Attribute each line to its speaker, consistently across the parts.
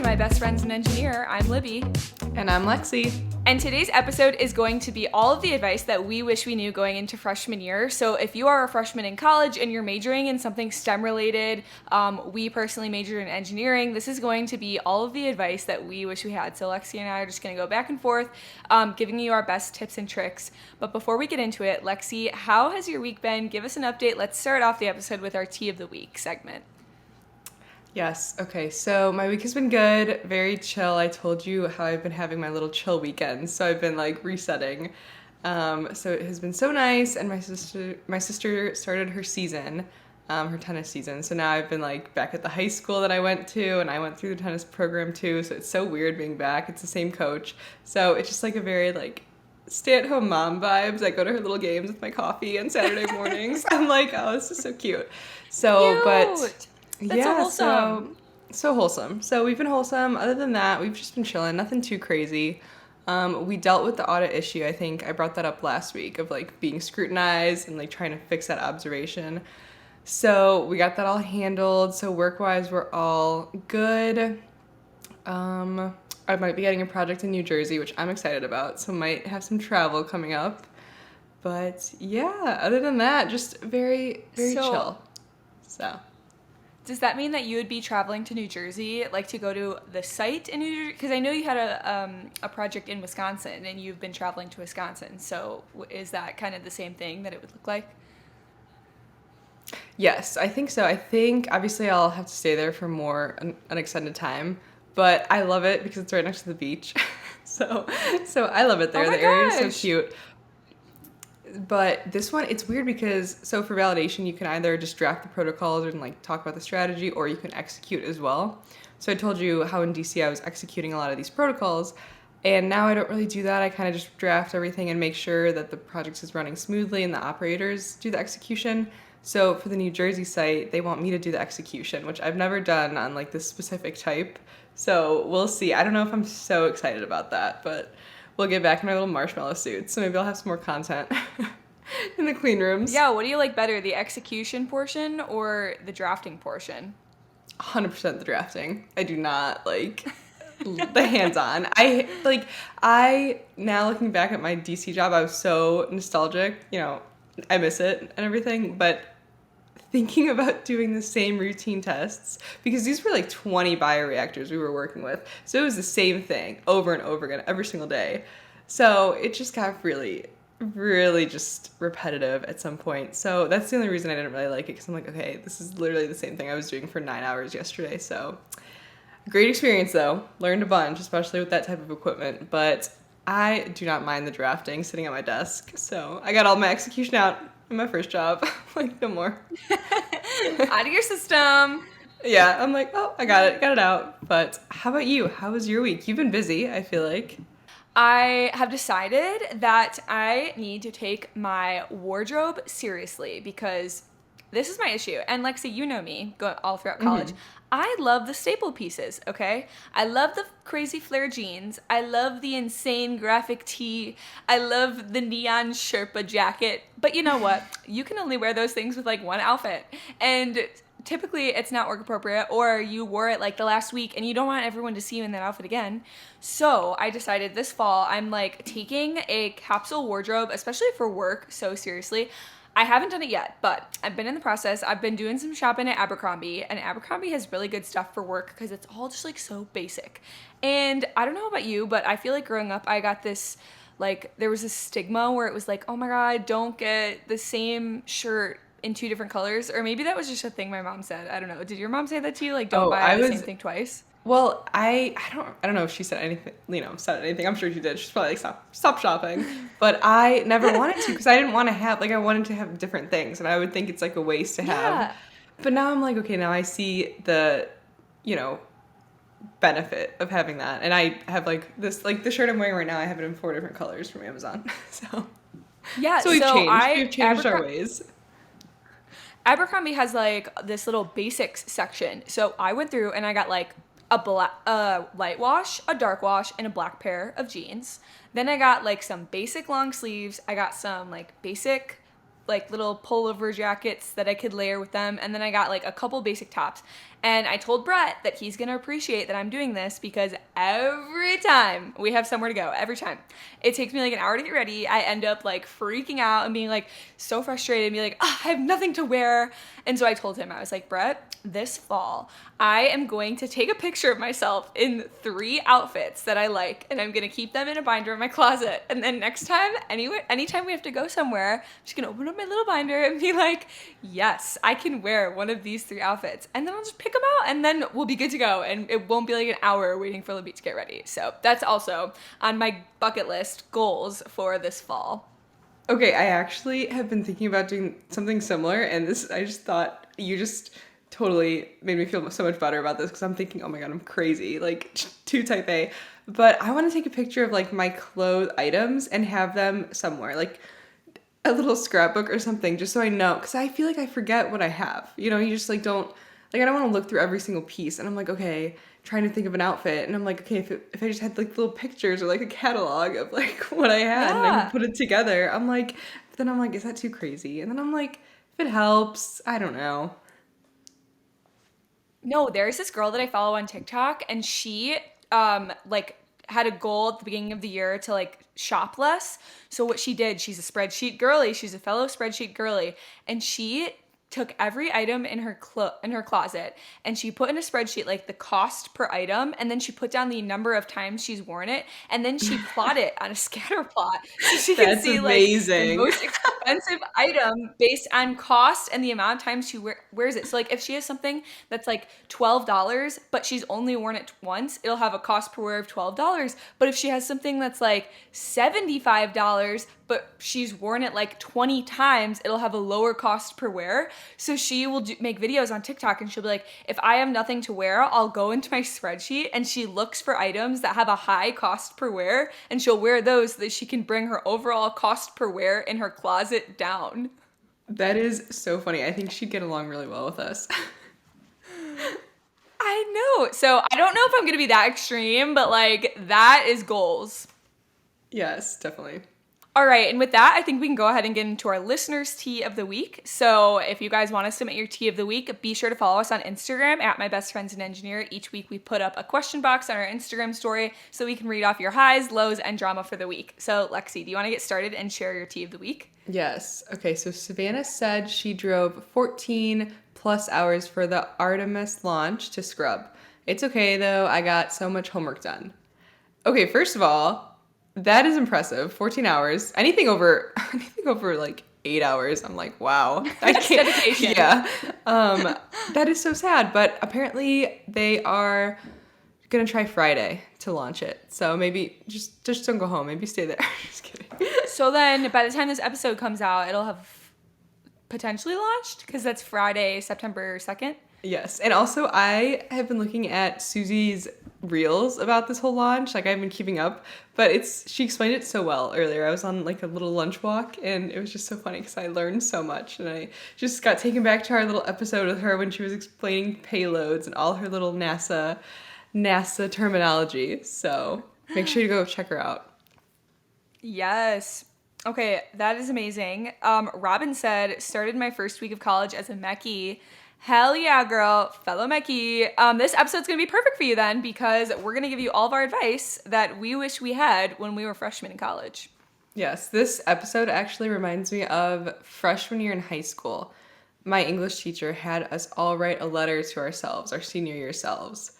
Speaker 1: my best friend's an engineer. I'm Libby.
Speaker 2: And I'm Lexi.
Speaker 1: And today's episode is going to be all of the advice that we wish we knew going into freshman year. So if you are a freshman in college and you're majoring in something STEM related, we personally majored in engineering. This is going to be all of the advice that we wish we had. So Lexi and I are just going to go back and forth, giving you our best tips and tricks. But before we get into it, Lexi, how has your week been? Give us an update. Let's start off the episode with our Tea of the Week segment.
Speaker 2: Yes. Okay. So my week has been good. Very chill. I told you how I've been having my little chill weekends. So I've been like resetting. So it has been so nice. And my sister started her season, her tennis season. So now I've been like back at the high school that I went to, and I went through the tennis program too. So it's so weird being back. It's the same coach. So it's just like a very like stay-at-home mom vibes. I go to her little games with my coffee on Saturday mornings. I'm like, oh, this is so cute. So,
Speaker 1: Cute.
Speaker 2: But
Speaker 1: That's
Speaker 2: yeah,
Speaker 1: so wholesome.
Speaker 2: So wholesome. So we've been wholesome. Other than that, we've just been chilling. Nothing too crazy. We dealt with the audit issue. I think I brought that up last week of like being scrutinized and like trying to fix that observation. So we got that all handled. So work-wise, we're all good. I might be getting a project in New Jersey, which I'm excited about. So might have some travel coming up. But yeah, other than that, just very, very chill. So.
Speaker 1: Does that mean that you would be traveling to New Jersey, like to go to the site in New Jersey? Because I know you had a project in Wisconsin, and you've been traveling to Wisconsin. So is that kind of the same thing that it would look like?
Speaker 2: Yes, I think so. I think obviously I'll have to stay there for an extended time, but I love it because it's right next to the beach. so I love it there.
Speaker 1: Oh my
Speaker 2: The area
Speaker 1: gosh.
Speaker 2: is so cute. But this one, it's weird because, so for validation, you can either just draft the protocols and like talk about the strategy, or you can execute as well. So I told you how in DC I was executing a lot of these protocols, and now I don't really do that. I kind of just draft everything and make sure that the project is running smoothly and the operators do the execution. So for the New Jersey site, they want me to do the execution, which I've never done on like this specific type. So we'll see. I don't know if I'm so excited about that, but we'll get back in our little marshmallow suits, so maybe I'll have some more content in the clean rooms.
Speaker 1: Yeah, what do you like better, the execution portion or the drafting portion?
Speaker 2: 100% the drafting. I do not like the hands-on. I now looking back at my DC job, I was so nostalgic. You know, I miss it and everything, but thinking about doing the same routine tests, because these were like 20 bioreactors we were working with. So it was the same thing over and over again every single day. So it just got really, really just repetitive at some point. So that's the only reason I didn't really like it, because I'm like, okay, this is literally the same thing I was doing for 9 hours yesterday. So great experience though. Learned a bunch, especially with that type of equipment. But I do not mind the drafting sitting at my desk. So I got all my execution out in my first job. Like, no more.
Speaker 1: Out of your system.
Speaker 2: Yeah, I'm like, oh, I got it out. But how about you? How was your week? You've been busy, I feel like.
Speaker 1: I have decided that I need to take my wardrobe seriously, because this is my issue. And Lexi, you know me, all throughout college. I love the staple pieces, okay? I love the crazy flare jeans. I love the insane graphic tee. I love the neon Sherpa jacket. But you know what? You can only wear those things with like one outfit. And typically it's not work appropriate, or you wore it like the last week and you don't want everyone to see you in that outfit again. So I decided this fall I'm like taking a capsule wardrobe, especially for work, so seriously. I haven't done it yet, but I've been in the process. I've been doing some shopping at Abercrombie, and Abercrombie has really good stuff for work because it's all just like so basic. And I don't know about you, but I feel like growing up I got this, like, there was this stigma where it was like, oh my God, don't get the same shirt in 2 different colors. Or maybe that was just a thing my mom said. I don't know. Did your mom say that to you? Like, don't buy the same thing twice?
Speaker 2: Well, I don't know if she said anything, I'm sure she did. She's probably like, stop shopping. But I never wanted to, because I didn't want to have, like, I wanted to have different things, and I would think it's like a waste to have.
Speaker 1: Yeah.
Speaker 2: But now I'm like, okay, now I see the, benefit of having that. And I have like this, like the shirt I'm wearing right now, I have it in 4 different colors from Amazon.
Speaker 1: Yeah,
Speaker 2: so we've changed our ways.
Speaker 1: Abercrombie has like this little basics section. So I went through and I got like a light wash, a dark wash, and a black pair of jeans. Then I got like some basic long sleeves. I got some like basic like little pullover jackets that I could layer with them. And then I got like a couple basic tops. And I told Brett that he's going to appreciate that I'm doing this because every time we have somewhere to go, every time, it takes me like an hour to get ready. I end up like freaking out and being like so frustrated and be like, oh, I have nothing to wear. And so I told him, I was like, Brett, this fall, I am going to take a picture of myself in 3 outfits that I like, and I'm going to keep them in a binder in my closet. And then next time, anytime we have to go somewhere, I'm just going to open up my little binder and be like, yes, I can wear one of these 3 outfits. And then I'll just pick them out, and then we'll be good to go. And it won't be like an hour waiting for Libby to get ready. So that's also on my bucket list goals for this fall.
Speaker 2: Okay, I actually have been thinking about doing something similar, and I just thought you just totally made me feel so much better about this because I'm thinking, oh my god, I'm crazy, like too type A. But I want to take a picture of like my clothes items and have them somewhere, like a little scrapbook or something, just so I know, because I feel like I forget what I have. You know, you just like don't, like I don't want to look through every single piece, and I'm like, okay, trying to think of an outfit, and I'm like, okay, if I just had like little pictures or like a catalog of like what I had and I could put it together, I'm like, is that too crazy? And then I'm like, if it helps, I don't know.
Speaker 1: No, there's this girl that I follow on TikTok, and she like had a goal at the beginning of the year to like shop less. So what she did, she's a spreadsheet girly, she's a fellow spreadsheet girly, and she took every item in her closet and she put in a spreadsheet like the cost per item, and then she put down the number of times she's worn it, and then she plot it on a scatter plot so she can see
Speaker 2: amazing.
Speaker 1: like the most expensive item based on cost and the amount of times she wears it. So like if she has something that's like $12 but she's only worn it once, it'll have a cost per wear of $12. But if she has something that's like $75 but she's worn it like 20 times, it'll have a lower cost per wear. So she will make videos on TikTok, and she'll be like, if I have nothing to wear, I'll go into my spreadsheet, and she looks for items that have a high cost per wear, and she'll wear those so that she can bring her overall cost per wear in her closet down.
Speaker 2: That is so funny. I think she'd get along really well with us.
Speaker 1: I know. So I don't know if I'm going to be that extreme, but like that is goals.
Speaker 2: Yes, definitely.
Speaker 1: All right, and with that, I think we can go ahead and get into our listeners' tea of the week. So if you guys want to submit your tea of the week, be sure to follow us on Instagram at My Best Friends in Engineer. Each week we put up a question box on our Instagram story so we can read off your highs, lows, and drama for the week. So Lexi, do you want to get started and share your tea of the week?
Speaker 2: Yes. Okay, so Savannah said she drove 14 plus hours for the Artemis launch to scrub. It's okay though, I got so much homework done. Okay, first of all, that is impressive. 14 hours. Anything over like 8 hours, I'm like, wow.
Speaker 1: That's dedication.
Speaker 2: Yeah. That is so sad. But apparently they are gonna try Friday to launch it. So maybe just don't go home. Maybe stay there. Just kidding.
Speaker 1: So then by the time this episode comes out, it'll have potentially launched because that's Friday, September 2nd.
Speaker 2: Yes. And also I have been looking at Susie's reels about this whole launch. Like I've been keeping up, but she explained it so well earlier. I was on like a little lunch walk and it was just so funny because I learned so much, and I just got taken back to our little episode with her when she was explaining payloads and all her little NASA terminology. So make sure you go check her out. Yes.
Speaker 1: Okay, that is amazing. Robin said, started my first week of college as a Mechie. Hell yeah, girl. Fellow Mechie. This episode's going to be perfect for you then because we're going to give you all of our advice that we wish we had when we were freshmen in college.
Speaker 2: Yes, this episode actually reminds me of freshman year in high school. My English teacher had us all write a letter to ourselves, our senior year selves.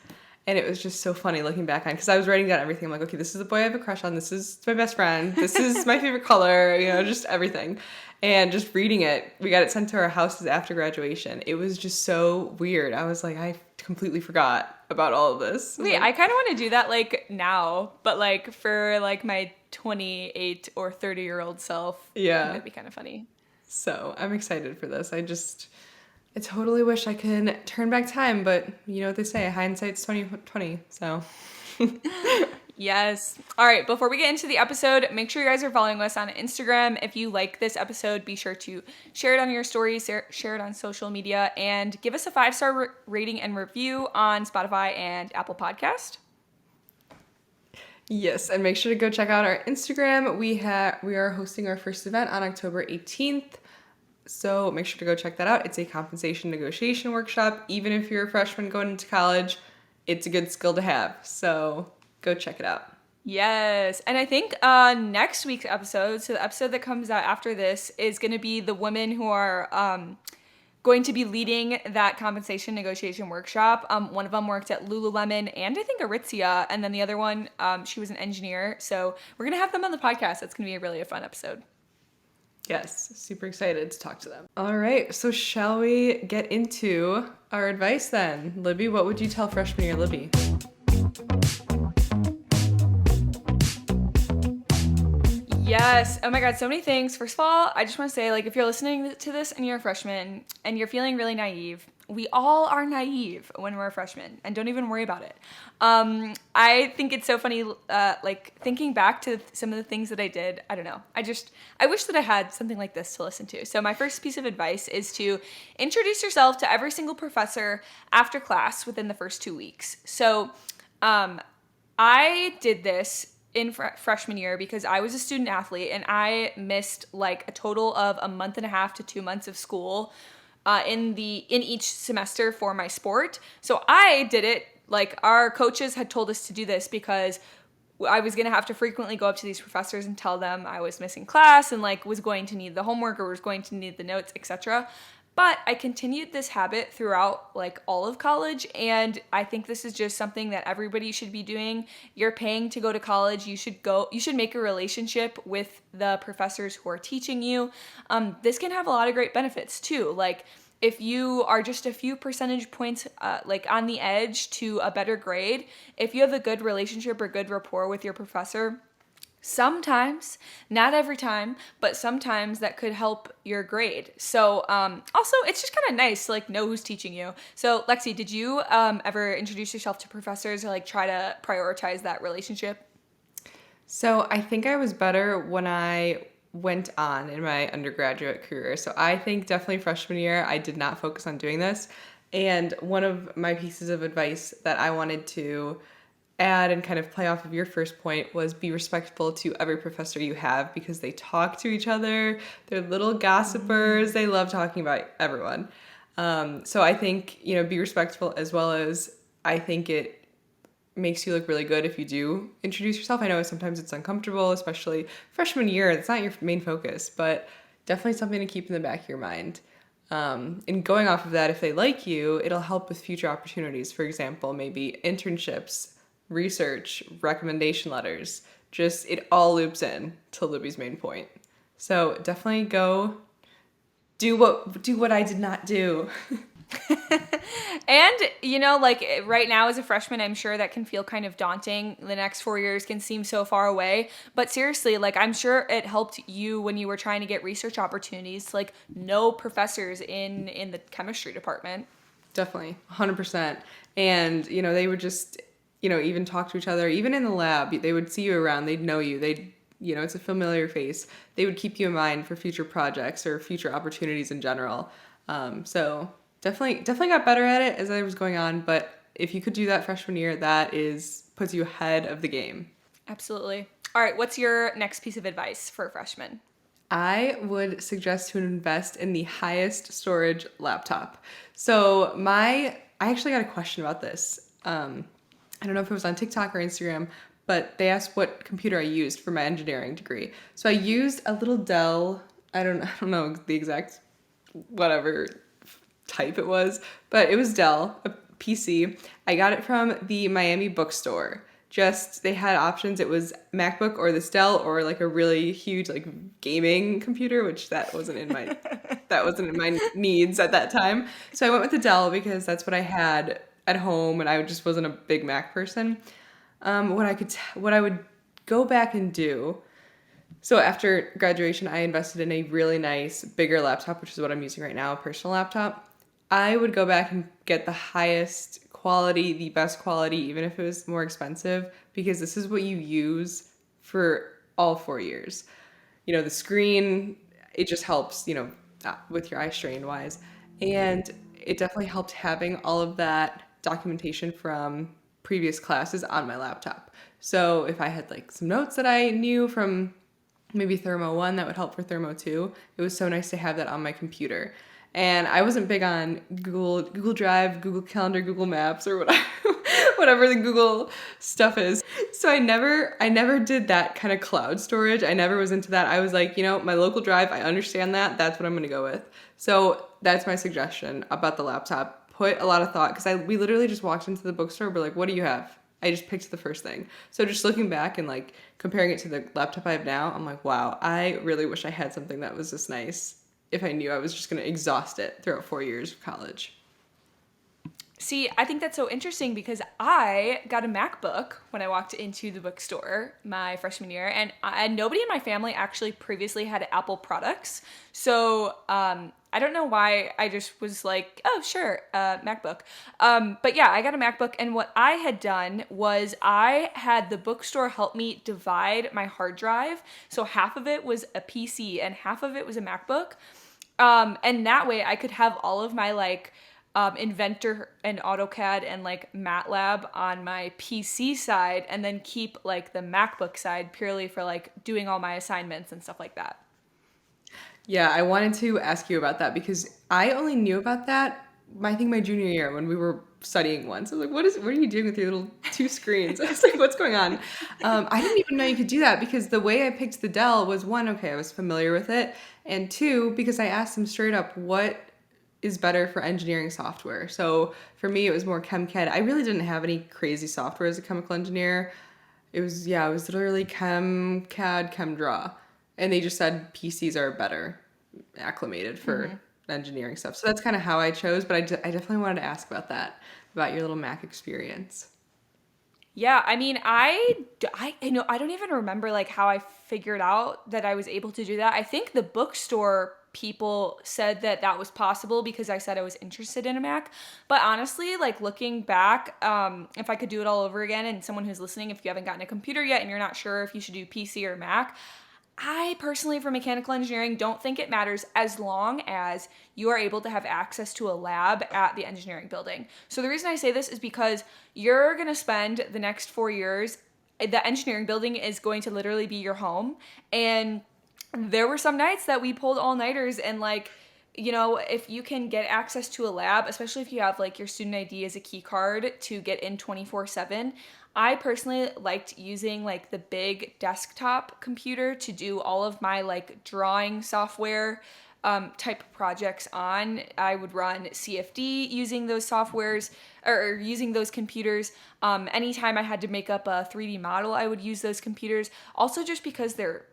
Speaker 2: And it was just so funny looking back on, because I was writing down everything. I'm like, okay, this is the boy I have a crush on. This is my best friend. This is my favorite color, just everything. And just reading it, we got it sent to our houses after graduation. It was just so weird. I was like, I completely forgot about all of this.
Speaker 1: Wait, I kind of want to do that like now, but like for like my 28 or 30-year-old self.
Speaker 2: Yeah.
Speaker 1: That'd be kind of funny.
Speaker 2: So I'm excited for this. I totally wish I could turn back time, but you know what they say, hindsight's 20/20. So
Speaker 1: yes. All right, before we get into the episode, make sure you guys are following us on Instagram. If you like this episode, be sure to share it on your stories, share it on social media, and give us a 5-star rating and review on Spotify and Apple Podcast.
Speaker 2: Yes, and make sure to go check out our Instagram. We are hosting our first event on October 18th. So make sure to go check that out. It's a compensation negotiation workshop. Even if you're a freshman going into college, it's a good skill to have. So go check it out.
Speaker 1: Yes. And I think next week's episode, so the episode that comes out after this, is going to be the women who are going to be leading that compensation negotiation workshop. One of them worked at Lululemon and I think Aritzia, and then the other one, she was an engineer. So we're going to have them on the podcast. That's going to be really a fun episode.
Speaker 2: Yes, super excited to talk to them. All right, so shall we get into our advice then? Libby, what would you tell freshman year Libby?
Speaker 1: Yes. Oh my God, so many things. First of all, I just want to say, like, if you're listening to this and you're a freshman and you're feeling really naive, we all are naive when we're a freshman, and don't even worry about it. I think it's so funny, like, thinking back to some of the things that I did. I don't know. I wish that I had something like this to listen to. So my first piece of advice is to introduce yourself to every single professor after class within the first 2 weeks. So I did this in freshman year because I was a student athlete and I missed like a total of a month and a half to 2 months of school in each semester for my sport. So I did it, like our coaches had told us to do this because I was going to have to frequently go up to these professors and tell them I was missing class and like was going to need the homework or was going to need the notes, etc. But I continued this habit throughout like all of college, and I think this is just something that everybody should be doing. You're paying to go to college. You should make a relationship with the professors who are teaching you. This can have a lot of great benefits too. Like if you are just a few percentage points like on the edge to a better grade, if you have a good relationship or good rapport with your professor, sometimes, not every time, but sometimes that could help your grade. So also, it's just kind of nice to like know who's teaching you. So Lexi, did you ever introduce yourself to professors or like try to prioritize that relationship?
Speaker 2: So I think I was better when I went on in my undergraduate career. So I think definitely freshman year, I did not focus on doing this. And one of my pieces of advice that I wanted to add and kind of play off of your first point was be respectful to every professor you have because they talk to each other. They're little gossipers. They love talking about everyone. So I think, be respectful, as well as I think it makes you look really good if you do introduce yourself. I know sometimes it's uncomfortable, especially freshman year. It's not your main focus, but definitely something to keep in the back of your mind. And going off of that, if they like you, it'll help with future opportunities. For example, maybe internships, research, recommendation letters, just it all loops in to Libby's main point. So definitely go do what I did not do.
Speaker 1: And, like right now as a freshman, I'm sure that can feel kind of daunting. The next 4 years can seem so far away. But seriously, like I'm sure it helped you when you were trying to get research opportunities to like know professors in the chemistry department.
Speaker 2: Definitely, 100%. And, they would just even talk to each other, even in the lab, they would see you around, they'd know you, it's a familiar face. They would keep you in mind for future projects or future opportunities in general. So definitely got better at it as I was going on. But if you could do that freshman year, puts you ahead of the game.
Speaker 1: Absolutely. All right. What's your next piece of advice for freshmen?
Speaker 2: I would suggest to invest in the highest storage laptop. So I actually got a question about this. I don't know if it was on TikTok or Instagram, but they asked what computer I used for my engineering degree. So I used a little Dell, I don't know the exact whatever type it was, but it was Dell, a PC. I got it from the Miami bookstore. They had options. It was MacBook or this Dell or like a really huge like gaming computer, which that wasn't in my needs at that time. So I went with the Dell because that's what I had at home, and I just wasn't a big Mac person. What I would go back and do. So after graduation, I invested in a really nice, bigger laptop, which is what I'm using right now, a personal laptop. I would go back and get the highest quality, the best quality, even if it was more expensive, because this is what you use for all 4 years. The screen, it just helps, with your eye strain wise. And it definitely helped having all of that documentation from previous classes on my laptop. So if I had like some notes that I knew from maybe Thermo 1 that would help for Thermo 2. It was so nice to have that on my computer. And I wasn't big on Google Drive, Google Calendar, Google Maps, or whatever, whatever the Google stuff is. So I never did that kind of cloud storage. I never was into that. I was like, my local drive, I understand that. That's what I'm going to go with. So that's my suggestion about the laptop. Put a lot of thought, because we literally just walked into the bookstore. We're like, what do you have? I just picked the first thing. So just looking back and like comparing it to the laptop I have now, I'm like, wow, I really wish I had something that was this nice if I knew I was just going to exhaust it throughout 4 years of college.
Speaker 1: See, I think that's so interesting because I got a MacBook when I walked into the bookstore my freshman year, and nobody in my family actually previously had Apple products. So I don't know why I just was like, oh, sure, MacBook. But yeah, I got a MacBook, and what I had done was I had the bookstore help me divide my hard drive. So half of it was a PC and half of it was a MacBook. And that way I could have all of my like Inventor and AutoCAD and like MATLAB on my PC side, and then keep like the MacBook side purely for like doing all my assignments and stuff like that.
Speaker 2: Yeah, I wanted to ask you about that because I only knew about that, I think, my junior year when we were studying one. So I was like, what are you doing with your little 2 screens? I was like, what's going on? I didn't even know you could do that because the way I picked the Dell was, 1, okay, I was familiar with it, and 2, because I asked them straight up, what is better for engineering software? So for me, it was more ChemCAD. I really didn't have any crazy software as a chemical engineer. It was literally ChemCAD, ChemDraw. And they just said PCs are better acclimated for engineering stuff. So that's kind of how I chose, but I definitely wanted to ask about that, about your little Mac experience.
Speaker 1: Yeah, I mean, I know I don't even remember like how I figured out that I was able to do that. I think the bookstore people said that was possible because I said I was interested in a Mac. But honestly, like looking back, if I could do it all over again, and someone who's listening, if you haven't gotten a computer yet and you're not sure if you should do PC or Mac, I personally, for mechanical engineering, don't think it matters as long as you are able to have access to a lab at the engineering building. So the reason I say this is because you're going to spend the next 4 years, the engineering building is going to literally be your home. And there were some nights that we pulled all-nighters, and like, if you can get access to a lab, especially if you have like your student ID as a key card to get in 24/7, I personally liked using like the big desktop computer to do all of my like drawing software type projects on. I would run CFD using those softwares or using those computers. Anytime I had to make up a 3D model, I would use those computers. Also, just because they're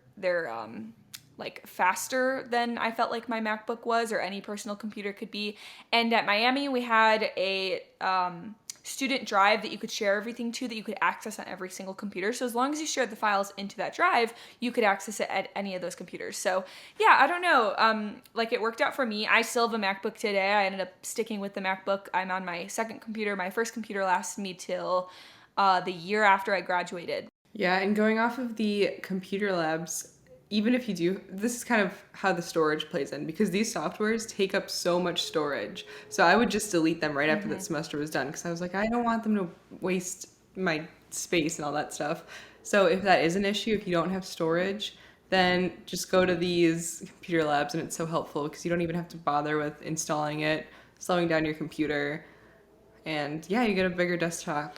Speaker 1: like faster than I felt like my MacBook was or any personal computer could be. And at Miami, we had a student drive that you could share everything to, that you could access on every single computer. So as long as you shared the files into that drive, you could access it at any of those computers. So yeah, I don't know. Like it worked out for me. I still have a MacBook today. I ended up sticking with the MacBook. I'm on my second computer. My first computer lasted me till the year after I graduated.
Speaker 2: Yeah, and going off of the computer labs, even if you do, this is kind of how the storage plays in, because these softwares take up so much storage. So I would just delete them right after that semester was done, because I was like, I don't want them to waste my space and all that stuff. So if that is an issue, if you don't have storage, then just go to these computer labs, and it's so helpful because you don't even have to bother with installing it, slowing down your computer, and yeah, you get a bigger desktop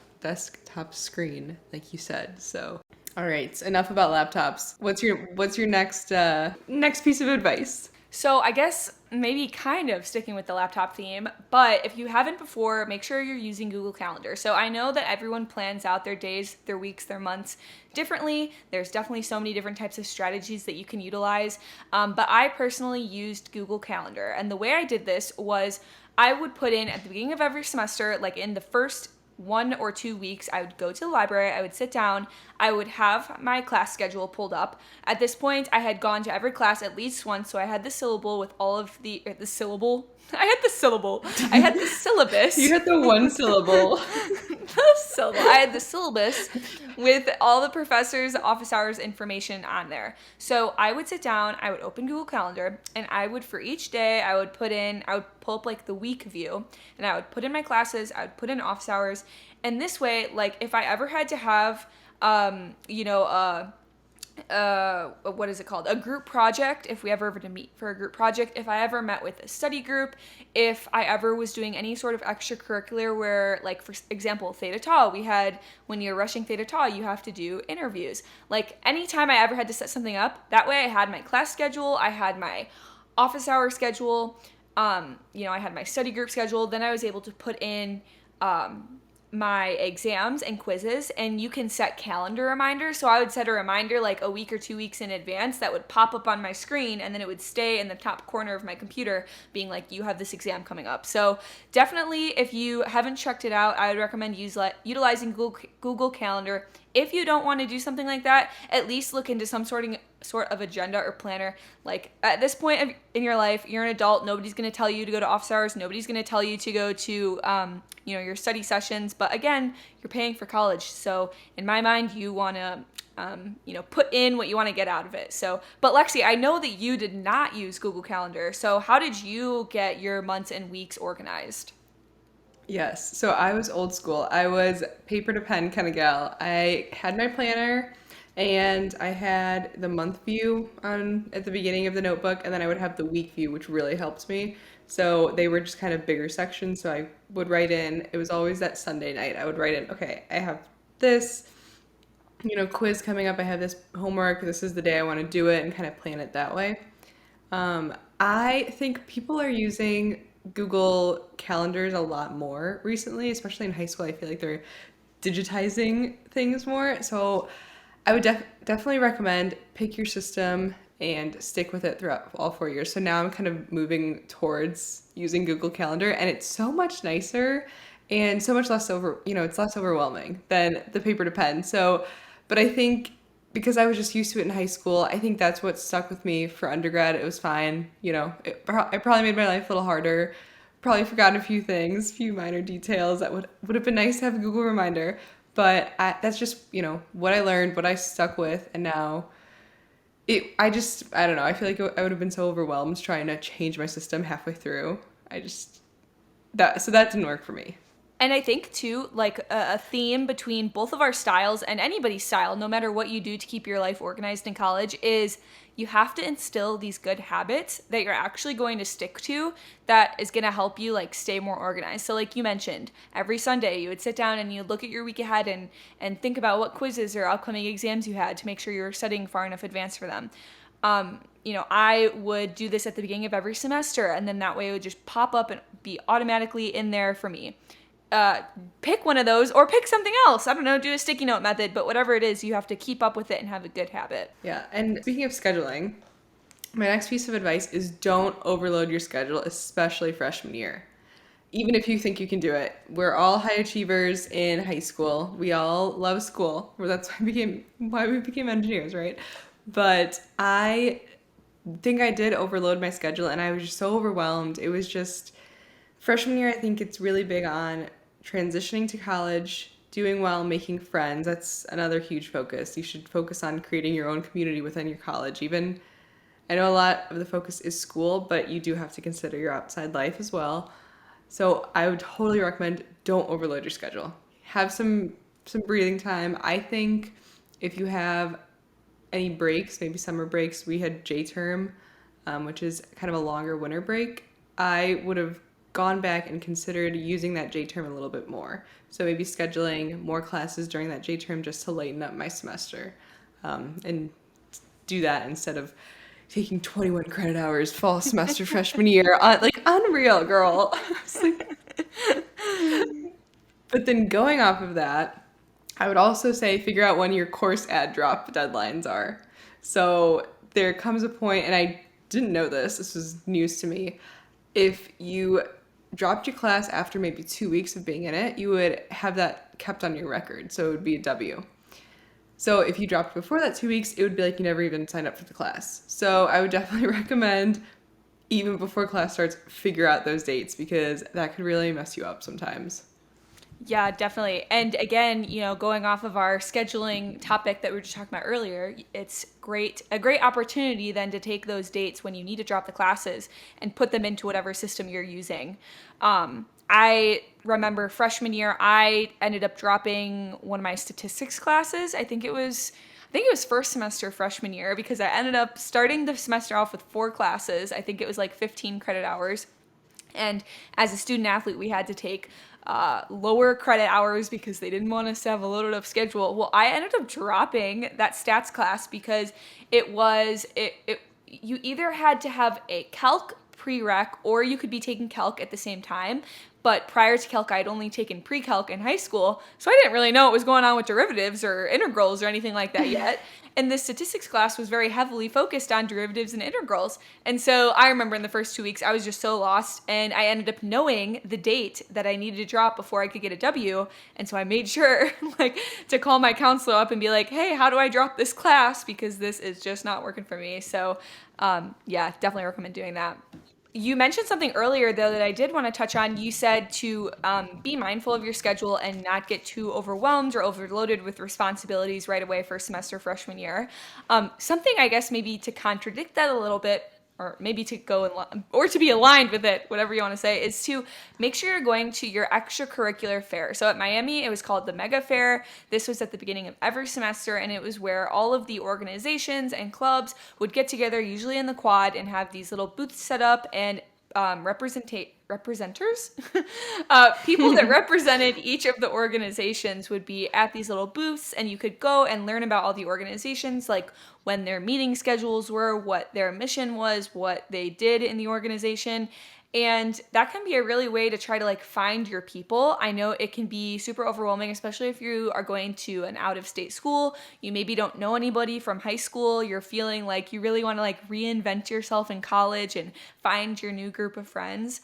Speaker 2: screen, like you said. So all right, enough about laptops. What's your next piece of advice?
Speaker 1: So I guess maybe kind of sticking with the laptop theme, but if you haven't before, make sure you're using Google Calendar. So I know that everyone plans out their days, their weeks, their months differently. There's definitely so many different types of strategies that you can utilize, but I personally used Google Calendar. And the way I did this was I would put in at the beginning of every semester, like in the first 1 or 2 weeks, I would go to the library, I would sit down, I would have my class schedule pulled up. At this point, I had gone to every class at least once, so I had the syllable with all of the syllable. I had the syllable. I had the syllabus.
Speaker 2: You had the one syllable.
Speaker 1: I had the syllabus with all the professors' office hours information on there. So I would sit down, I would open Google Calendar, and I would, for each day, I would pull up like the week view, and I would put in my classes, I would put in office hours, and this way, like if I ever had to have, what is it called? A group project. If we ever to meet for a group project, if I ever met with a study group, if I ever was doing any sort of extracurricular where, like, for example, Theta Tau, we had, when you're rushing Theta Tau, you have to do interviews. Like, anytime I ever had to set something up, that way I had my class schedule, I had my office hour schedule, I had my study group schedule, then I was able to put in, my exams and quizzes, and you can set calendar reminders. So I would set a reminder like a week or 2 weeks in advance that would pop up on my screen, and then it would stay in the top corner of my computer being like, you have this exam coming up. So definitely, if you haven't checked it out, I would recommend utilizing Google Calendar. If you don't want to do something like that, at least look into some sort of agenda or planner. Like, at this point in your life, you're an adult. Nobody's going to tell you to go to office hours. Nobody's going to tell you to go to, your study sessions. But again, you're paying for college. So in my mind, you want to, put in what you want to get out of it. So, but Lexi, I know that you did not use Google Calendar. So how did you get your months and weeks organized?
Speaker 2: Yes. So I was old school. I was paper to pen kind of gal. I had my planner and I had the month view on at the beginning of the notebook, and then I would have the week view, which really helped me. So they were just kind of bigger sections. So I would write in, it was always that Sunday night. I would write in, okay, I have this, quiz coming up. I have this homework. This is the day I want to do it, and kind of plan it that way. I think people are using Google Calendars a lot more recently, especially in high school. I feel like they're digitizing things more. So I would definitely recommend pick your system and stick with it throughout all 4 years. So now I'm kind of moving towards using Google Calendar, and it's so much nicer and so much less it's less overwhelming than the paper to pen. So, but I think because I was just used to it in high school, I think that's what stuck with me for undergrad. It was fine. I probably made my life a little harder. Probably forgotten a few things, a few minor details that would have been nice to have a Google reminder. But that's just, what I learned, what I stuck with. And now I don't know. I feel like I would have been so overwhelmed trying to change my system halfway through. So that didn't work for me.
Speaker 1: And I think, too, like a theme between both of our styles and anybody's style, no matter what you do to keep your life organized in college, is you have to instill these good habits that you're actually going to stick to that is going to help you, like, stay more organized. So like you mentioned, every Sunday you would sit down and you'd look at your week ahead and think about what quizzes or upcoming exams you had to make sure you were studying far enough advance for them. I would do this at the beginning of every semester, and then that way it would just pop up and be automatically in there for me. Pick one of those or pick something else. I don't know, do a sticky note method, but whatever it is, you have to keep up with it and have a good habit.
Speaker 2: Yeah, and speaking of scheduling, my next piece of advice is don't overload your schedule, especially freshman year. Even if you think you can do it. We're all high achievers in high school. We all love school. Well, that's why we became engineers, right? But I think I did overload my schedule, and I was just so overwhelmed. It was just freshman year, I think it's really big on transitioning to college, doing well, making friends. That's another huge focus. You should focus on creating your own community within your college. Even, I know a lot of the focus is school, but you do have to consider your outside life as well. So I would totally recommend don't overload your schedule. Have some breathing time. I think if you have any breaks, maybe summer breaks, we had J-term, which is kind of a longer winter break. I would have gone back and considered using that J-term a little bit more. So maybe scheduling more classes during that J-term just to lighten up my semester, and do that instead of taking 21 credit hours fall semester freshman year. Like, unreal, girl. But then going off of that, I would also say figure out when your course ad drop deadlines are. So there comes a point, and I didn't know this was news to me. If you dropped your class after maybe 2 weeks of being in it, you would have that kept on your record. So it would be a W. So if you dropped before that 2 weeks, it would be like you never even signed up for the class. So I would definitely recommend, even before class starts, figure out those dates, because that could really mess you up sometimes.
Speaker 1: Yeah, definitely. And again, going off of our scheduling topic that we were just talking about earlier, it's a great opportunity then to take those dates when you need to drop the classes and put them into whatever system you're using. I remember freshman year, I ended up dropping one of my statistics classes. I think it was I think it was first semester freshman year, because I ended up starting the semester off with 4 classes. I think it was like 15 credit hours. And as a student athlete, we had to take lower credit hours because they didn't want us to have a loaded up schedule. Well, I ended up dropping that stats class because you either had to have a calc prereq or you could be taking calc at the same time. But prior to calc, I'd only taken pre-calc in high school, so I didn't really know what was going on with derivatives or integrals or anything like that yet. And the statistics class was very heavily focused on derivatives and integrals. And so I remember in the first 2 weeks, I was just so lost, and I ended up knowing the date that I needed to drop before I could get a W. And so I made sure to call my counselor up and be like, hey, how do I drop this class? Because this is just not working for me. So yeah, definitely recommend doing that. You mentioned something earlier, though, that I did want to touch on. You said to be mindful of your schedule and not get too overwhelmed or overloaded with responsibilities right away first semester freshman year. Something, I guess, maybe to contradict that a little bit, or maybe to or to be aligned with it, whatever you want to say, is to make sure you're going to your extracurricular fair. So at Miami, it was called the Mega Fair. This was at the beginning of every semester, and it was where all of the organizations and clubs would get together, usually in the quad, and have these little booths set up and representers, people that represented each of the organizations would be at these little booths, and you could go and learn about all the organizations, like when their meeting schedules were, what their mission was, what they did in the organization. And that can be a really way to try to find your people. I know it can be super overwhelming, especially if you are going to an out-of-state school. You maybe don't know anybody from high school. You're feeling like you really want to reinvent yourself in college and find your new group of friends.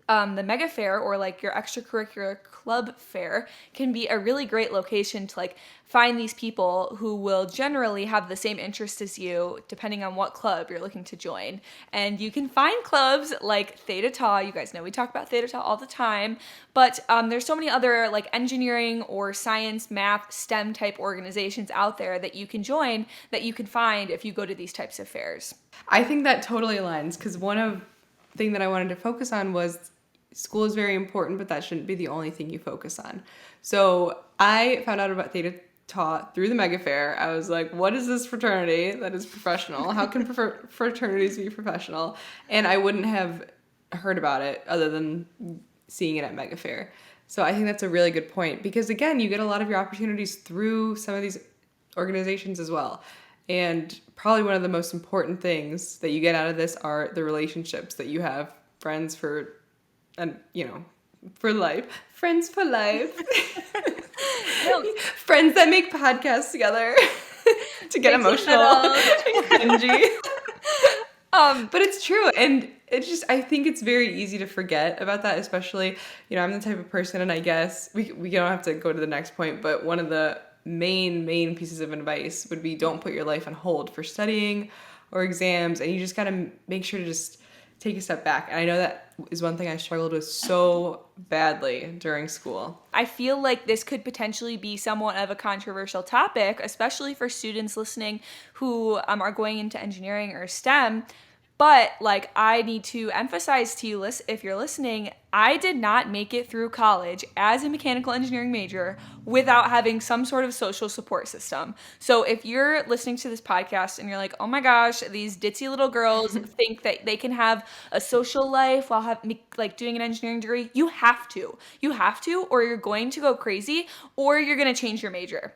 Speaker 1: The mega fair, or your extracurricular club fair, can be a really great location to find these people who will generally have the same interest as you, depending on what club you're looking to join. And you can find clubs like Theta Tau. You guys know we talk about Theta Tau all the time, but there's so many other engineering or science, math, STEM type organizations out there that you can join, that you can find if you go to these types of fairs.
Speaker 2: I think that totally aligns, because thing that I wanted to focus on was school is very important, but that shouldn't be the only thing you focus on. So I found out about Theta Tau through the Mega Fair. I was like, what is this fraternity that is professional? How can fraternities be professional? And I wouldn't have heard about it other than seeing it at Mega Fair. So I think that's a really good point, because again, you get a lot of your opportunities through some of these organizations as well. And probably one of the most important things that you get out of this are the relationships that you have, friends for life. Friends for life. Friends that make podcasts together to get emotional and cringy. But it's true. And it's just, I think it's very easy to forget about that, especially, I'm the type of person, and I guess we don't have to go to the next point, but one of the main pieces of advice would be, don't put your life on hold for studying or exams, and you just got to make sure to just take a step back. And I know that is one thing I struggled with so badly during school.
Speaker 1: I feel like this could potentially be somewhat of a controversial topic, especially for students listening who are going into engineering or STEM. But I need to emphasize to you, if you're listening, I did not make it through college as a mechanical engineering major without having some sort of social support system. So if you're listening to this podcast and you're like, oh my gosh, these ditzy little girls think that they can have a social life while doing an engineering degree, you have to, or you're going to go crazy, or you're going to change your major.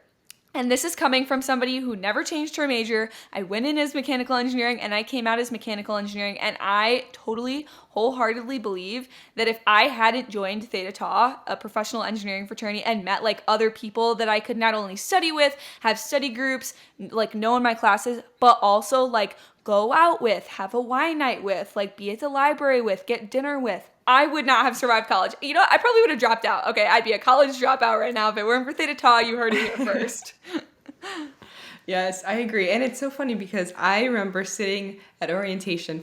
Speaker 1: And this is coming from somebody who never changed her major. I went in as mechanical engineering and I came out as mechanical engineering. And I totally, wholeheartedly believe that if I hadn't joined Theta Tau, a professional engineering fraternity, and met other people that I could not only study with, have study groups, know in my classes, but also go out with, have a wine night with, be at the library with, get dinner with, I would not have survived college. I probably would have dropped out. Okay, I'd be a college dropout right now if it weren't for Theta Tau. You heard it here first.
Speaker 2: Yes, I agree. And it's so funny because I remember sitting at orientation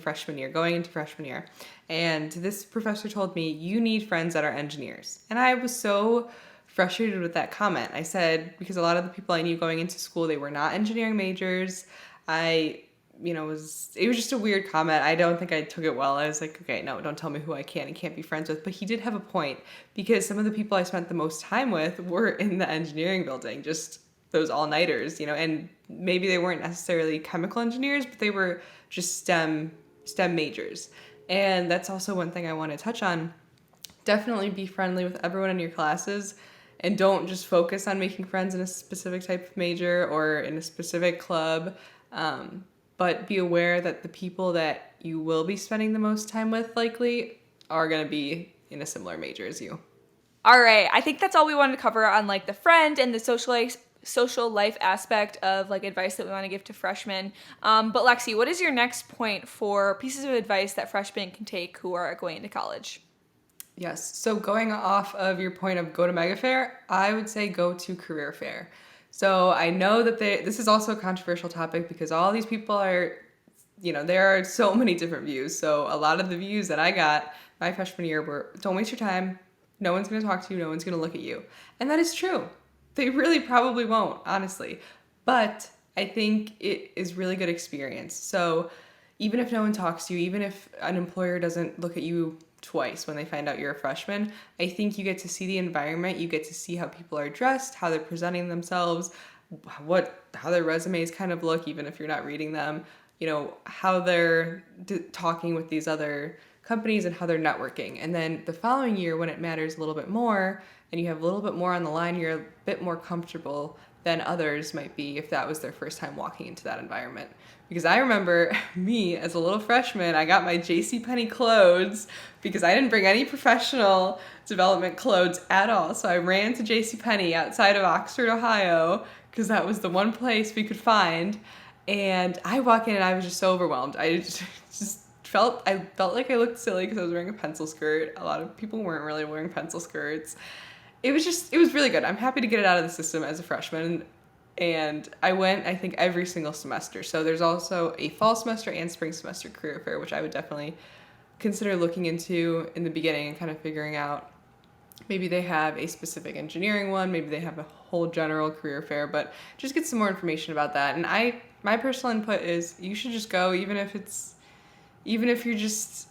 Speaker 2: going into freshman year, and this professor told me, you need friends that are engineers. And I was so frustrated with that comment. I said, because a lot of the people I knew going into school, they were not engineering majors. It was just a weird comment. I don't think I took it well. I was like, okay, no, don't tell me who I can and can't be friends with. But he did have a point, because some of the people I spent the most time with were in the engineering building, just those all-nighters, and maybe they weren't necessarily chemical engineers, but they were just STEM majors. And that's also one thing I want to touch on. Definitely be friendly with everyone in your classes, and don't just focus on making friends in a specific type of major or in a specific club, but be aware that the people that you will be spending the most time with likely are going to be in a similar major as you.
Speaker 1: All right, I think that's all we wanted to cover on like the friend and the social life aspect of like advice that we want to give to freshmen. But Lexi, what is your next point for pieces of advice that freshmen can take who are going into college?
Speaker 2: Yes, so going off of your point of go to Mega Fair, I would say go to Career Fair. So I know that this is also a controversial topic because all these people are, there are so many different views. So a lot of the views that I got my freshman year were, don't waste your time. No one's going to talk to you. No one's going to look at you. And that is true. They really probably won't, honestly. But I think it is really good experience. So even if no one talks to you, even if an employer doesn't look at you twice when they find out you're a freshman, I think you get to see the environment. You get to see how people are dressed, how they're presenting themselves, how their resumes kind of look, even if you're not reading them, how they're talking with these other companies and how they're networking. And then the following year, when it matters a little bit more and you have a little bit more on the line, you're a bit more comfortable than others might be if that was their first time walking into that environment. Because I remember me as a little freshman, I got my JCPenney clothes because I didn't bring any professional development clothes at all. So I ran to JCPenney outside of Oxford, Ohio, because that was the one place we could find. And I walk in and I was just so overwhelmed. I felt like I looked silly because I was wearing a pencil skirt. A lot of people weren't really wearing pencil skirts. It was really good. I'm happy to get it out of the system as a freshman. And I went, I think, every single semester. So there's also a fall semester and spring semester career fair, which I would definitely consider looking into in the beginning and kind of figuring out. Maybe they have a specific engineering one. Maybe they have a whole general career fair. But just get some more information about that. And my personal input is you should just go, even if you're just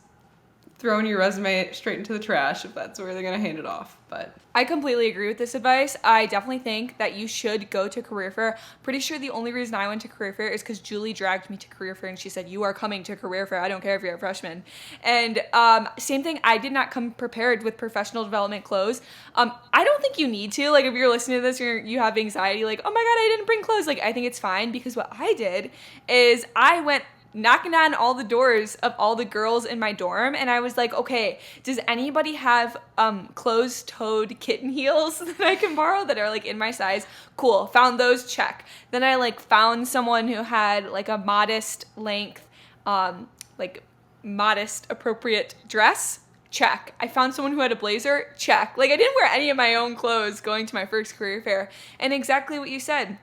Speaker 2: throwing your resume straight into the trash, if that's where they're going to hand it off. But
Speaker 1: I completely agree with this advice. I definitely think that you should go to career fair. Pretty sure the only reason I went to career fair is because Julie dragged me to career fair and she said, you are coming to career fair. I don't care if you're a freshman. And same thing, I did not come prepared with professional development clothes. I don't think you need to. Like if you're listening to this and you have anxiety, like, oh my God, I didn't bring clothes. Like I think it's fine because what I did is I went knocking on all the doors of all the girls in my dorm, and I was like, okay, does anybody have closed-toed kitten heels that I can borrow that are like in my size? Cool, found those, check. Then I like found someone who had like a modest length, like modest appropriate dress. Check. I found someone who had a blazer. Check. Like I didn't wear any of my own clothes going to my first career fair, and exactly what you said.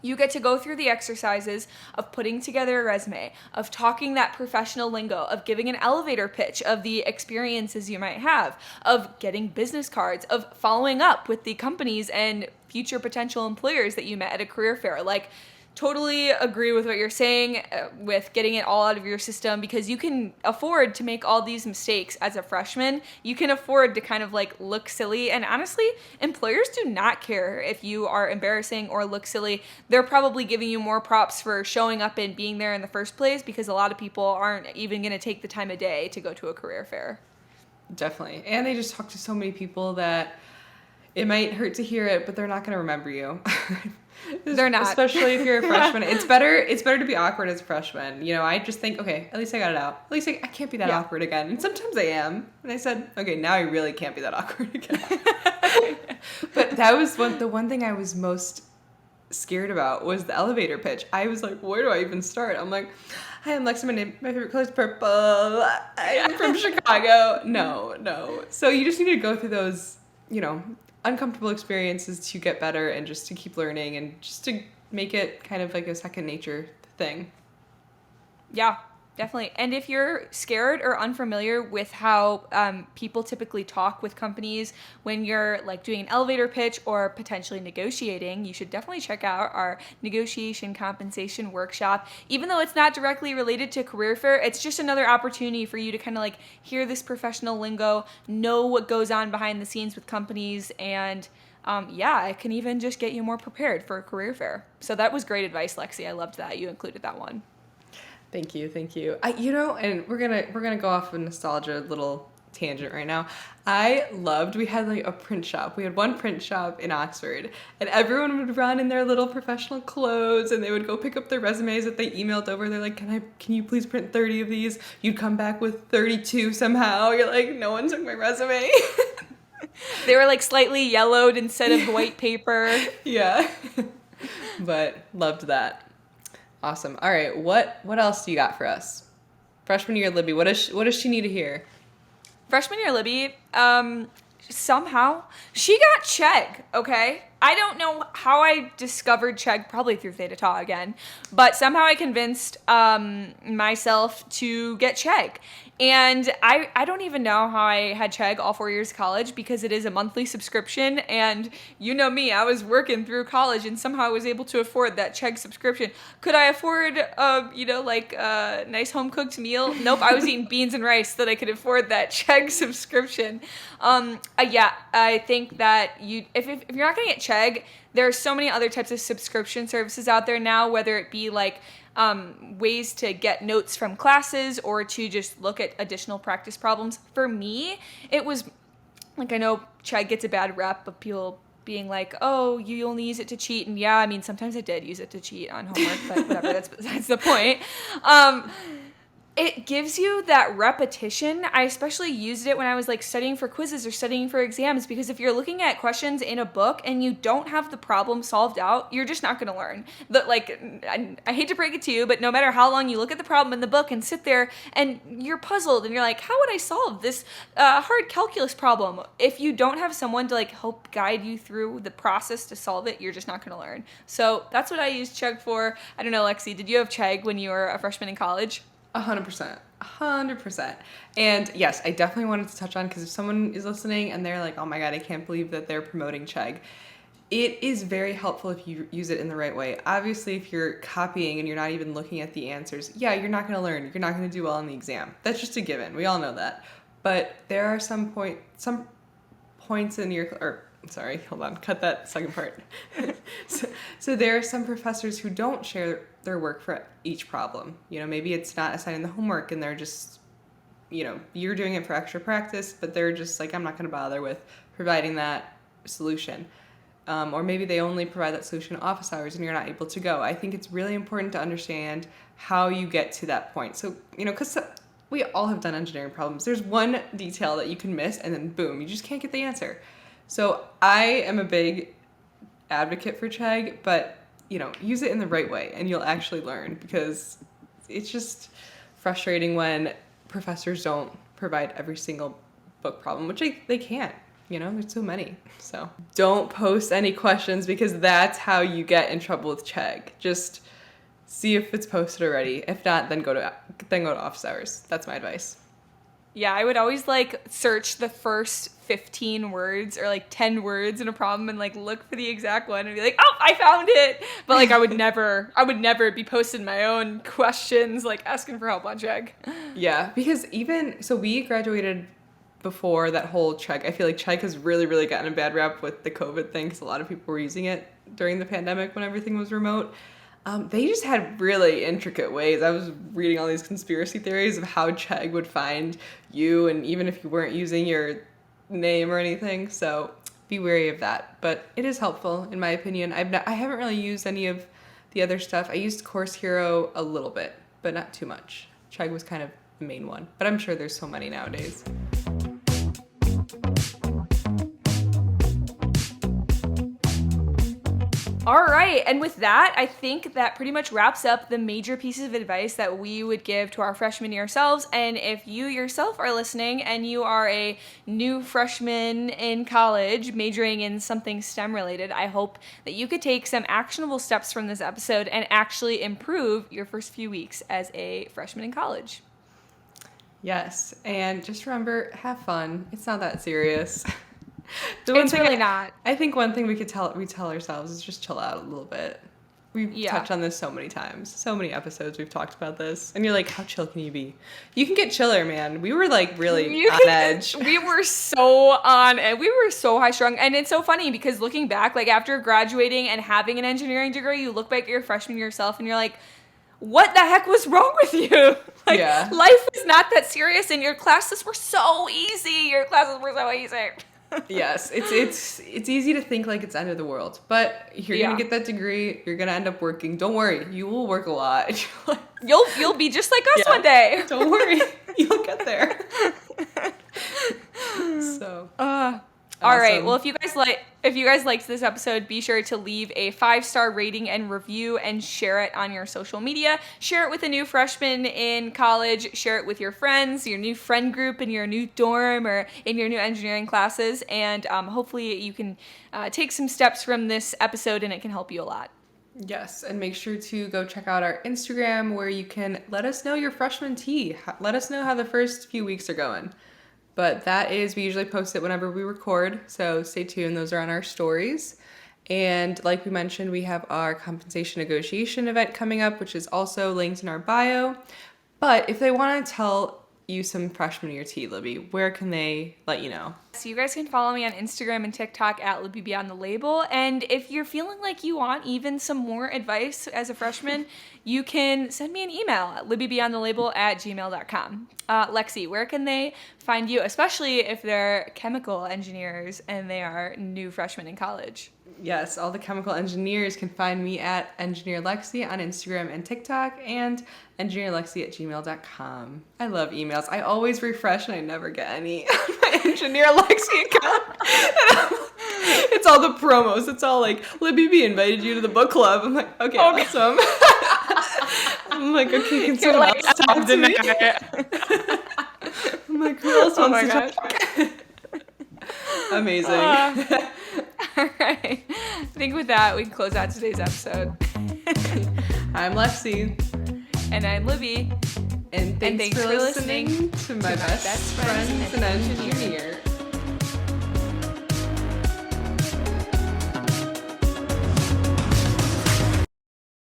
Speaker 1: You get to go through the exercises of putting together a resume, of talking that professional lingo, of giving an elevator pitch of the experiences you might have, of getting business cards, of following up with the companies and future potential employers that you met at a career fair. Like, totally agree with what you're saying with getting it all out of your system because you can afford to make all these mistakes as a freshman. You can afford to kind of like look silly, and honestly, employers do not care if you are embarrassing or look silly. They're probably giving you more props for showing up and being there in the first place because a lot of people aren't even going to take the time of day to go to a career fair.
Speaker 2: Definitely. And they just talk to so many people that it might hurt to hear it, but they're not going to remember you.
Speaker 1: They're not.
Speaker 2: Especially if you're a freshman. It's better to be awkward as a freshman. I just think, okay, at least I got it out. At least I can't be that awkward again. And sometimes I am. And I said, okay, now I really can't be that awkward again. But that was the one thing I was most scared about was the elevator pitch. I was like, where do I even start? I'm like, hi, I'm Lexi, my favorite color is purple. I'm from Chicago. No. So you just need to go through those, uncomfortable experiences to get better and just to keep learning and just to make it kind of like a second nature thing.
Speaker 1: Yeah, definitely. And if you're scared or unfamiliar with how people typically talk with companies when you're like doing an elevator pitch or potentially negotiating, you should definitely check out our negotiation compensation workshop. Even though it's not directly related to career fair, it's just another opportunity for you to kind of like hear this professional lingo, know what goes on behind the scenes with companies, and yeah, it can even just get you more prepared for a career fair. So that was great advice, Lexi. I loved that you included that one.
Speaker 2: Thank you. And we're gonna go off a nostalgia little tangent right now. We had like a print shop. We had one print shop in Oxford, and everyone would run in their little professional clothes, and they would go pick up their resumes that they emailed over. They're like, can you please print 30 of these? You'd come back with 32 somehow. You're like, no one took my resume.
Speaker 1: They were like slightly yellowed instead of white paper.
Speaker 2: Yeah. But loved that. Awesome. All right. What else do you got for us? Freshman year Libby, what does she need to hear?
Speaker 1: Freshman year Libby, somehow she got Chegg, okay? I don't know how I discovered Chegg, probably through Theta Tau again, but somehow I convinced myself to get Chegg. And I don't even know how I had Chegg all 4 years of college, because it is a monthly subscription, and you know me, I was working through college and somehow I was able to afford that Chegg subscription. Could I afford a nice home cooked meal? Nope, I was eating beans and rice that I could afford that Chegg subscription. I think that if you're not gonna get Chegg, there are so many other types of subscription services out there now, whether it be like ways to get notes from classes or to just look at additional practice problems. For me, it was like, I know Chegg gets a bad rep of people being like, oh, you only use it to cheat. And yeah, I mean, sometimes I did use it to cheat on homework, but whatever, that's the point. It gives you that repetition. I especially used it when I was like studying for quizzes or studying for exams, because if you're looking at questions in a book and you don't have the problem solved out, you're just not going to learn. I hate to break it to you, but no matter how long you look at the problem in the book and sit there and you're puzzled and you're like, how would I solve this hard calculus problem? If you don't have someone to like help guide you through the process to solve it, you're just not going to learn. So that's what I used Chegg for. I don't know, Lexi, did you have Chegg when you were a freshman in college?
Speaker 2: 100%. And yes, I definitely wanted to touch on, because if someone is listening and they're like, oh my God, I can't believe that they're promoting Chegg. It is very helpful if you use it in the right way. Obviously, if you're copying and you're not even looking at the answers, yeah, you're not going to learn. You're not going to do well on the exam. That's just a given. We all know that. But there are some points in your, sorry, hold on, cut that second part. So there are some professors who don't share their work for each problem. You know, maybe it's not assigning the homework and they're just, you're doing it for extra practice, but they're just like, I'm not going to bother with providing that solution. Or maybe they only provide that solution in office hours and you're not able to go. I think it's really important to understand how you get to that point. So, because we all have done engineering problems. There's one detail that you can miss and then boom, you just can't get the answer. So I am a big advocate for Chegg, but use it in the right way and you'll actually learn, because it's just frustrating when professors don't provide every single book problem, which they can't. There's so many. So don't post any questions, because that's how you get in trouble with Chegg. Just see if it's posted already. If not, then go to office hours. That's my advice.
Speaker 1: Yeah, I would always search the first 15 words or 10 words in a problem and look for the exact one and be like, oh, I found it. But I would never be posting my own questions asking for help on Chegg.
Speaker 2: Yeah, because we graduated before that whole Chegg. I feel like Chegg has really, really gotten a bad rap with the COVID thing, because a lot of people were using it during the pandemic when everything was remote. They just had really intricate ways. I was reading all these conspiracy theories of how Chegg would find you, and even if you weren't using your name or anything. So be wary of that. But it is helpful, in my opinion. I haven't really used any of the other stuff. I used Course Hero a little bit, but not too much. Chegg was kind of the main one, but I'm sure there's so many nowadays.
Speaker 1: All right, and with that, I think that pretty much wraps up the major pieces of advice that we would give to our freshman year selves. And if you yourself are listening and you are a new freshman in college majoring in something STEM related, I hope that you could take some actionable steps from this episode and actually improve your first few weeks as a freshman in college.
Speaker 2: Yes, and just remember, have fun. It's not that serious.
Speaker 1: It's really not.
Speaker 2: I think one thing we tell ourselves is just chill out a little bit. We've touched on this so many times. So many episodes we've talked about this. And you're like, how chill can you be? You can get chiller, man. We were like really on edge.
Speaker 1: We were so on it. We were so high strung. And it's so funny because looking back, like after graduating and having an engineering degree, you look back at your freshman year yourself and you're like, what the heck was wrong with you? Like, life is not that serious and your classes were so easy. Your classes were so easy.
Speaker 2: Yes, it's easy to think like it's the end of the world, but you're gonna get that degree. You're gonna end up working. Don't worry, you will work a lot.
Speaker 1: You'll be just like us one day.
Speaker 2: Don't worry, you'll get there. So,
Speaker 1: awesome. All right. Well, if you guys liked this episode, be sure to leave a 5-star rating and review and share it on your social media. Share it with a new freshman in college. Share it with your friends, your new friend group in your new dorm or in your new engineering classes. And hopefully you can take some steps from this episode and it can help you a lot.
Speaker 2: Yes, and make sure to go check out our Instagram where you can let us know your freshman tea. Let us know how the first few weeks are going. But we usually post it whenever we record, so stay tuned. Those are on our stories. And like we mentioned, we have our compensation negotiation event coming up, which is also linked in our bio. But if they want to tell you some freshman year tea, Libby, where can they let you know?
Speaker 1: So you guys can follow me on Instagram and TikTok at Libby Beyond the Label. And if you're feeling like you want even some more advice as a freshman, you can send me an email at libbybeyondthelabel@gmail.com. Lexi, where can they find you, especially if they're chemical engineers and they are new freshmen in college?
Speaker 2: Yes, all the chemical engineers can find me at Engineer Lexi on Instagram and TikTok and engineerlexi@gmail.com. I love emails. I always refresh and I never get any on my Engineer Lexi account. It's all the promos. It's all like, Libby B invited you to the book club. I'm like, okay. Awesome. I'm like, okay, can someone else talk to me? I'm like, who else wants to talk? Amazing.
Speaker 1: All right. I think with that, we can close out today's episode.
Speaker 2: I'm Lexi.
Speaker 1: And I'm Libby.
Speaker 2: And thanks for listening to my best friends and engineer.